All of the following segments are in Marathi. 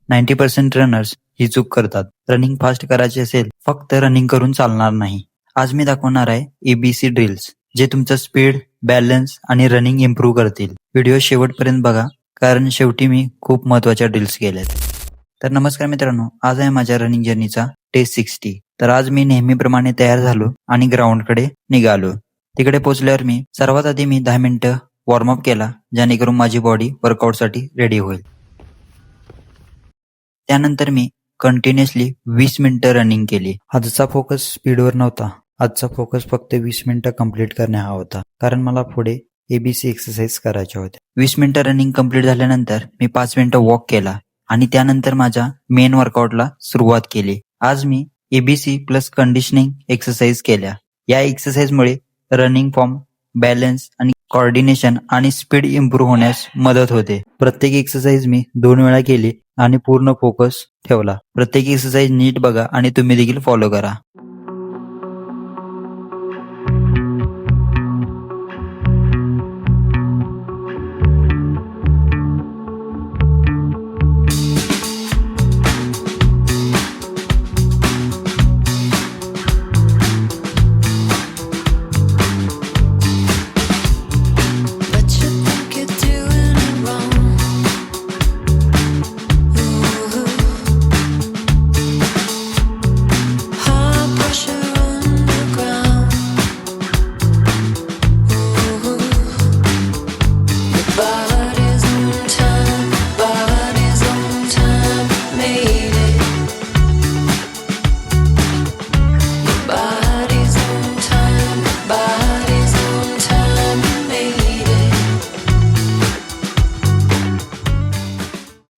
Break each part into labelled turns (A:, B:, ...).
A: 90% रनर्स ही चूक करतात. रनिंग फास्ट करायचे असेल फक्त रनिंग करून चालणार नाही. आज मी दाखवणार आहे एबीसी ड्रिल्स जे तुमचं स्पीड, बॅलन्स आणि रनिंग इम्प्रूव्ह करतील. व्हिडिओ शेवटपर्यंत बघा कारण शेवटी मी खूप महत्त्वाच्या ड्रिल्स केल्यात. तर नमस्कार मित्रांनो, आज आहे माझ्या रनिंग जर्नीचा डे 60. तर आज मी नेहमीप्रमाणे तयार झालो आणि ग्राउंडकडे निघालो. तिकडे पोहोचल्यावर मी सर्वात आधी 10 मिनिटं वॉर्मअप केला जेणेकरून माझी बॉडी वर्कआउटसाठी रेडी होईल. त्यानंतर मी कंटिन्युअसली 20 मिनिटं रनिंग केली. आजचा फोकस स्पीडवर नव्हता. आजचा फोकस फक्त 20 मिनिटं कंप्लीट करणे हा होता कारण मला पुढे एबीसी एक्सरसाइज करायच्या होत्या. 20 मिनिटं रनिंग कंप्लीट झाल्यानंतर मी 5 मिनिटं वॉक केला आणि त्यानंतर माझ्या मेन वर्कआउटला सुरुवात केली. आज मी एबीसी प्लस कंडिशनिंग एक्सरसाइज केल्या. या एक्सरसाइजमुळे रनिंग फॉर्म, बॅलन्स आणि कोऑर्डिनेशन आणि स्पीड इम्प्रूव्ह होण्यास मदत होते. प्रत्येक एक्सरसाइज मी 2 वेळा केली आणि पूर्ण फोकस ठेवला. प्रत्येक एक्सरसाइज नीट बघा आणि तुम्ही देखील फॉलो करा.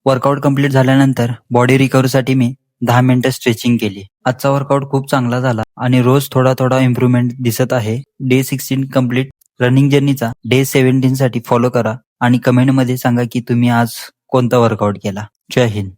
A: वर्कआउट कंप्लीट झाल्यानंतर बॉडी रिकव्हरीसाठी मी 10 मिनिटं स्ट्रेचिंग केली. आजचा वर्कआउट खूप चांगला झाला आणि रोज थोडा थोडा इम्प्रूव्हमेंट दिसत आहे. डे 16 कंप्लीट रनिंग जर्नीचा डे 17 साठी फॉलो करा आणि कमेंटमध्ये सांगा की तुम्ही आज कोणता वर्कआउट केला. जय हिंद.